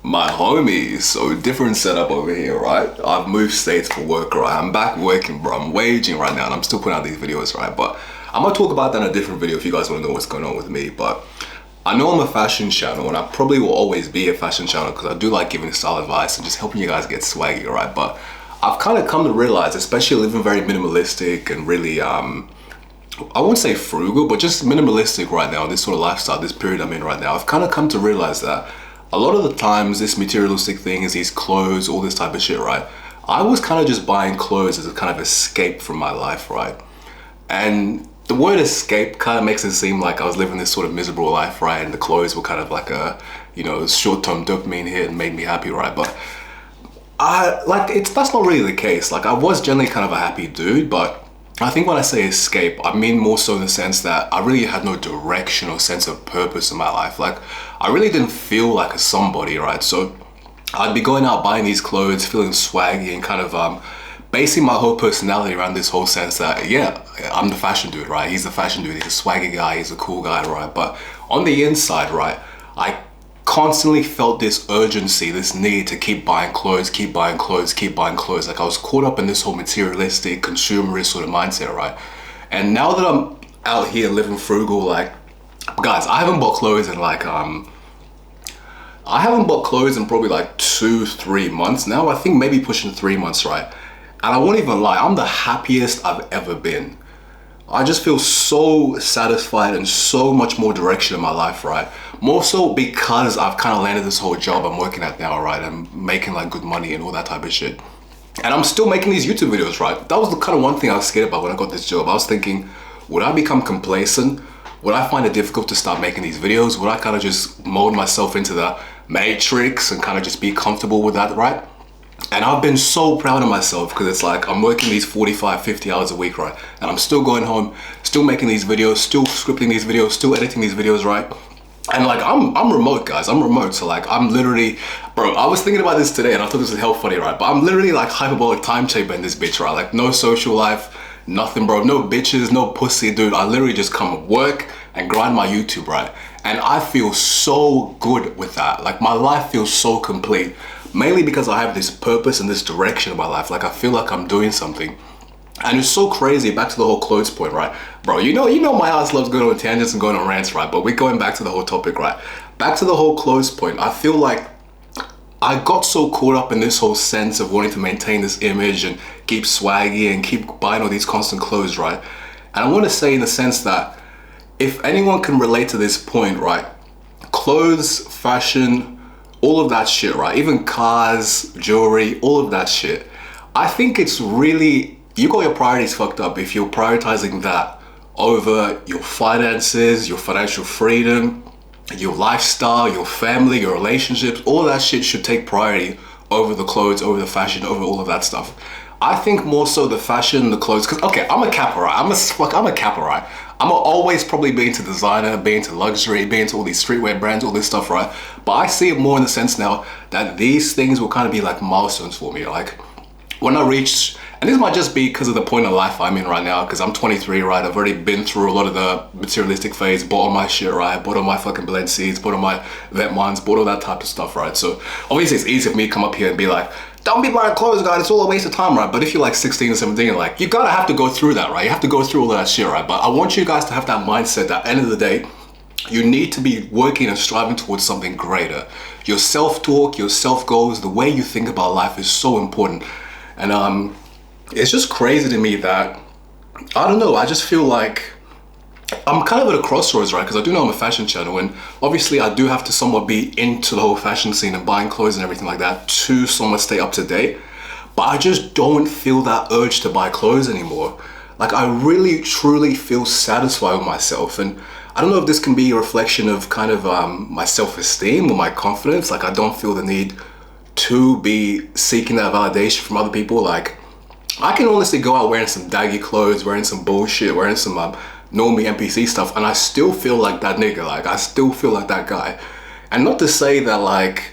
My homies, so different setup over here, right? I've moved states for work, right? I'm back working, bro. I'm waging right now and I'm still putting out these videos, right? But I'm gonna talk about that in a different video if you guys wanna know what's going on with me. But I know I'm a fashion channel and I probably will always be a fashion channel because I do like giving style advice and just helping you guys get swaggy, right? But I've kind of come to realize, especially living very minimalistic and really, I won't say frugal, but just minimalistic right now, this sort of lifestyle, this period I'm in right now, I've kind of come to realize that a lot of the times this materialistic things, these clothes, all this type of shit, right? I was kind of just buying clothes as a kind of escape from my life, right? And the word escape kind of makes it seem like I was living this sort of miserable life, right? And the clothes were kind of like a, short-term dopamine hit and made me happy, right? But that's not really the case. Like I was generally kind of a happy dude, but I think when I say escape, I mean more so in the sense that I really had no direction or sense of purpose in my life. Like I really didn't feel like a somebody, right? So I'd be going out buying these clothes, feeling swaggy and kind of basing my whole personality around this whole sense that, yeah, I'm the fashion dude, right? He's the fashion dude, he's a swaggy guy, he's a cool guy, right? But on the inside, right, I constantly felt this urgency, this need to keep buying clothes, keep buying clothes, keep buying clothes. Like I was caught up in this whole materialistic, consumerist sort of mindset, right? And now that I'm out here living frugal, like, guys, I haven't bought clothes in probably like 2-3 months now. I think maybe pushing 3 months, right? And I won't even lie, I'm the happiest I've ever been. I just feel so satisfied and so much more direction in my life, right? More so because I've kind of landed this whole job I'm working at now, right? I'm making like good money and all that type of shit. And I'm still making these YouTube videos, right? That was the kind of one thing I was scared about when I got this job. I was thinking, would I become complacent? Would I find it difficult to start making these videos? Would I kind of just mold myself into the matrix and kind of just be comfortable with that, right? And I've been so proud of myself because it's like I'm working these 45, 50 hours a week, right? And I'm still going home, still making these videos, still scripting these videos, still editing these videos, right? And like I'm remote, guys. I'm remote, so like I'm literally, bro. I was thinking about this today, and I thought this was hell funny, right? But I'm literally like hyperbolic time chamber in this bitch, right? Like no social life, nothing, bro. No bitches, no pussy, dude. I literally just come work and grind my YouTube, right? And I feel so good with that. Like my life feels so complete, mainly because I have this purpose and this direction in my life. Like I feel like I'm doing something. And it's so crazy, back to the whole clothes point, right? Bro, you know my ass loves going on tangents and going on rants, right? But we're going back to the whole topic, right? Back to the whole clothes point. I feel like I got so caught up in this whole sense of wanting to maintain this image and keep swaggy and keep buying all these constant clothes, right? And I want to say in the sense that if anyone can relate to this point, right? Clothes, fashion, all of that shit, right? Even cars, jewelry, all of that shit. I think it's really, you got your priorities fucked up if you're prioritizing that over your finances, your financial freedom, your lifestyle, your family, your relationships. All of that shit should take priority over the clothes, over the fashion, over all of that stuff. I think more so the fashion, the clothes, because okay, I'm a capper, right? I'm a capper, right? I'm always probably be into designer, be into luxury, be into all these streetwear brands, all this stuff, right? But I see it more in the sense now that these things will kind of be like milestones for me. Like when I reach, and this might just be because of the point of life I'm in right now, because I'm 23, right? I've already been through a lot of the materialistic phase, bought all my shit, right? Bought all my fucking Balenciagas, bought all my Vetements, bought all that type of stuff, right? So obviously it's easy for me to come up here and be like, don't be buying clothes, guys, it's all a waste of time, right? But if you're like 16 or 17, you're like, you gotta have to go through that, right? You have to go through all of that shit, right? But I want you guys to have that mindset that at the end of the day, you need to be working and striving towards something greater. Your self-talk, your self-goals, the way you think about life is so important. And it's just crazy to me that, I don't know, I just feel like I'm kind of at a crossroads, right? Because I do know I'm a fashion channel, and obviously I do have to somewhat be into the whole fashion scene and buying clothes and everything like that to somewhat stay up to date. But I just don't feel that urge to buy clothes anymore. Like I really, truly feel satisfied with myself. And I don't know if this can be a reflection of kind of my self-esteem or my confidence. Like I don't feel the need to be seeking that validation from other people. Like I can honestly go out wearing some daggy clothes, wearing some bullshit, wearing some normie NPC stuff, and I still feel like that nigga. Like I still feel like that guy. And not to say that like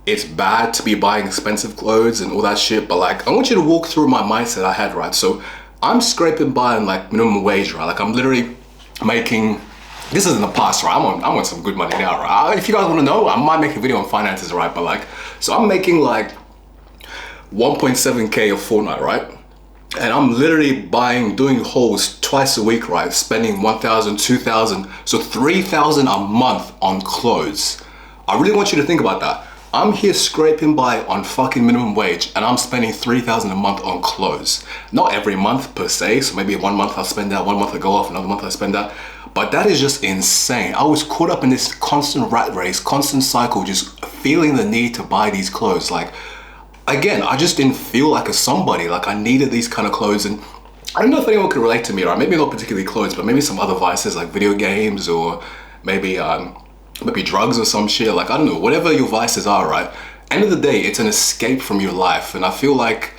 it's bad to be buying expensive clothes and all that shit, but like I want you to walk through my mindset I had, right? So I'm scraping by on like minimum wage, right? Like I'm literally making this is in the past, right? I'm on some good money now, right? If you guys want to know, I might make a video on finances, right? But like, so I'm making like 1.7K a fortnight, right? And I'm literally doing hauls twice a week, right? Spending 1,000, 2,000, so 3,000 a month on clothes. I really want you to think about that. I'm here scraping by on fucking minimum wage and I'm spending 3,000 a month on clothes. Not every month per se, so maybe 1 month I'll spend that, 1 month I go off, another month I spend that. But that is just insane. I was caught up in this constant rat race, constant cycle, just feeling the need to buy these clothes. Like, again, I just didn't feel like a somebody. Like, I needed these kind of clothes. And I don't know if anyone could relate to me, right? Maybe not particularly clothes, but maybe some other vices like video games or maybe drugs or some shit. Like, I don't know, whatever your vices are, right? End of the day, it's an escape from your life. And I feel like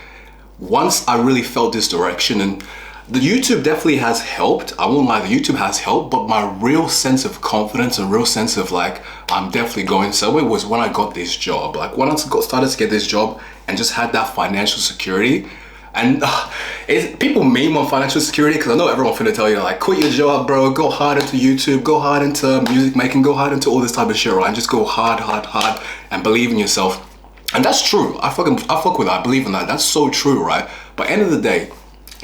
once I really felt this direction, and the YouTube definitely has helped. I won't lie, the YouTube has helped, but my real sense of confidence and real sense of like, I'm definitely going somewhere was when I got this job. Like when I started to get this job and just had that financial security. And people meme on financial security because I know everyone's finna tell you like, quit your job, bro, go hard into YouTube, go hard into music making, go hard into all this type of shit, right? And just go hard and believe in yourself. And that's true. I fuck with that. I believe in that. That's so true, right? But end of the day,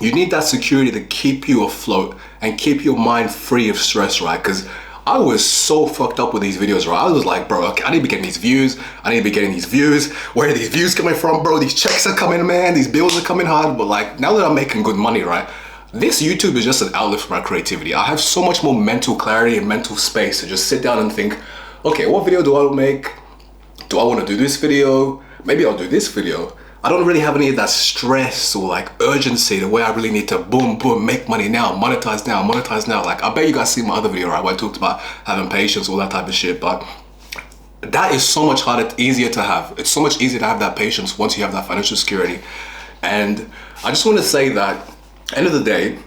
you need that security to keep you afloat and keep your mind free of stress, right? Because I was so fucked up with these videos, right? I was like, bro, okay, I need to be getting these views. I need to be getting these views. Where are these views coming from, bro? These checks are coming, man. These bills are coming hard. But like, now that I'm making good money, right? This YouTube is just an outlet for my creativity. I have so much more mental clarity and mental space to just sit down and think, okay, what video do I make? Do I want to do this video? Maybe I'll do this video. I don't really have any of that stress or like urgency the way I really need to boom, make money now, monetize now. Like I bet you guys see my other video, right, where I talked about having patience, all that type of shit, but that is so much harder, easier to have. It's so much easier to have that patience once you have that financial security. And I just want to say that, end of the day,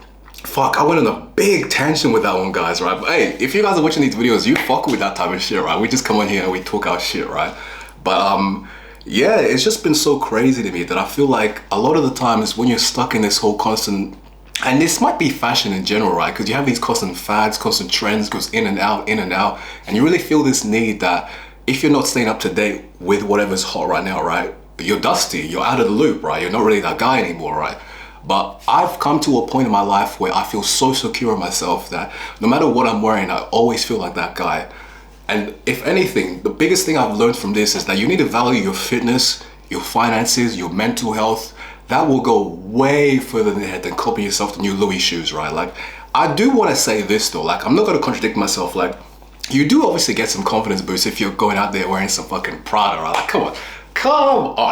fuck, I went on a big tangent with that one, guys, right? But hey, if you guys are watching these videos, you fuck with that type of shit, right? We just come on here and we talk our shit, right? But yeah, it's just been so crazy to me that I feel like a lot of the times when you're stuck in this whole constant, and this might be fashion in general, right? Because you have these constant fads, constant trends, goes in and out, and you really feel this need that if you're not staying up to date with whatever's hot right now, right? You're dusty, you're out of the loop, right? You're not really that guy anymore, right? But I've come to a point in my life where I feel so secure in myself that no matter what I'm wearing, I always feel like that guy. And if anything, the biggest thing I've learned from this is that you need to value your fitness, your finances, your mental health. That will go way further than copying yourself the new Louis shoes, right? Like, I do want to say this though, like, I'm not going to contradict myself. Like, you do obviously get some confidence boost if you're going out there wearing some fucking Prada, right? Like, come on.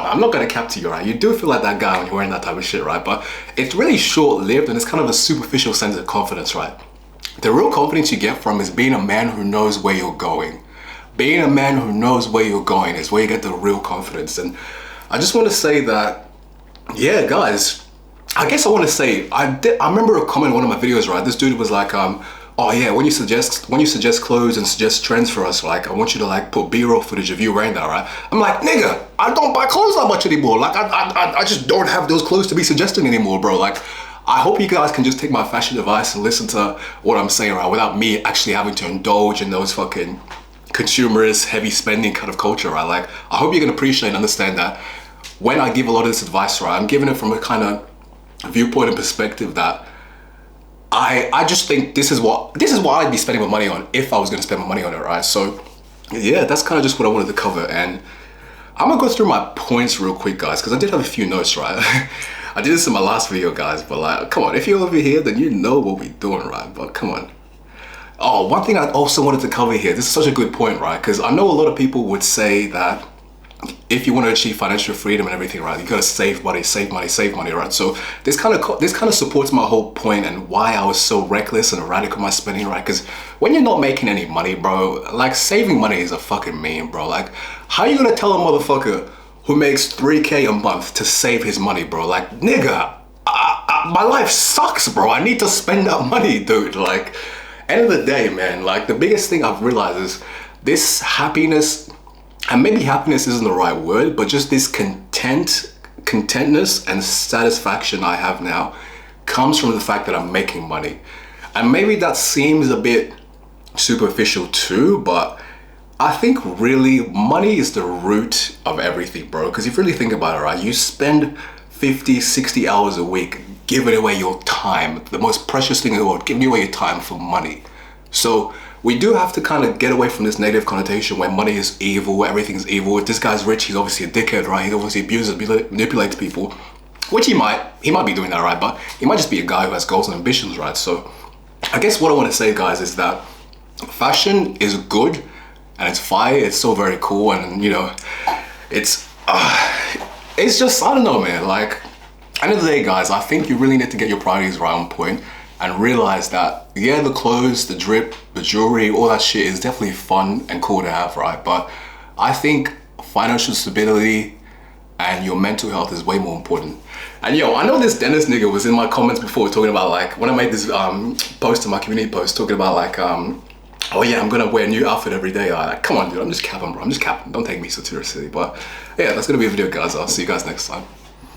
I'm not going to cap to you, right? You do feel like that guy when you're wearing that type of shit, right? But it's really short-lived and it's kind of a superficial sense of confidence, right? The real confidence you get from is being a man who knows where you're going. Being a man who knows where you're going is where you get the real confidence. And I just want to say that, yeah, guys, I guess I want to say, I remember a comment in one of my videos, right? This dude was like, oh yeah, when you suggest clothes and suggest trends for us, like, I want you to like put B-roll footage of you wearing that, right? I'm like, nigga, I don't buy clothes that much anymore. Like, I just don't have those clothes to be suggesting anymore, bro. Like, I hope you guys can just take my fashion advice and listen to what I'm saying, right? Without me actually having to indulge in those fucking consumerist, heavy spending kind of culture, right? Like, I hope you can appreciate and understand that when I give a lot of this advice, right, I'm giving it from a kind of viewpoint and perspective that I just think this is what I'd be spending my money on if I was going to spend my money on it, right? So yeah, that's kind of just what I wanted to cover. And I'm gonna go through my points real quick, guys, because I did have a few notes, right? I did this in my last video, guys, but like, come on, if you're over here, then you know what we're doing, right? But come on. Oh, one thing I also wanted to cover here, this is such a good point, right? Because I know a lot of people would say that if you want to achieve financial freedom and everything, right, you gotta save money, right? So this kind of supports my whole point and why I was so reckless and erratic with my spending, right? Because when you're not making any money, bro, like, saving money is a fucking meme, bro. Like, how you gonna tell a motherfucker who makes 3K a month to save his money, bro? Like, nigga, my life sucks, bro. I need to spend that money, dude. Like, end of the day, man, like, the biggest thing I've realized is this happiness, and maybe happiness isn't the right word, but just this contentness and satisfaction I have now comes from the fact that I'm making money. And maybe that seems a bit superficial too, but I think really money is the root of everything, bro. Because if you really think about it, right, you spend 50, 60 hours a week giving away your time, the most precious thing in the world, giving away your time for money. So we do have to kind of get away from this negative connotation where money is evil, everything's evil. If this guy's rich, he's obviously a dickhead, right? He obviously abuses, manipulates people, which he might be doing that, right? But he might just be a guy who has goals and ambitions, right? So I guess what I want to say, guys, is that fashion is good and it's fire. It's so very cool, and you know, it's just, I don't know, man. Like, end of the day, guys, I think you really need to get your priorities right on point and realize that, yeah, the clothes, the drip, the jewelry, all that shit is definitely fun and cool to have, right? But I think financial stability and your mental health is way more important. And yo, I know this Dennis nigga was in my comments before talking about, like, when I made this post in my community post talking about like, oh yeah, I'm gonna wear a new outfit every day. Like, come on, dude, I'm just capping, bro. I'm just capping. Don't take me so seriously. But yeah, that's gonna be a video, guys. I'll see you guys next time.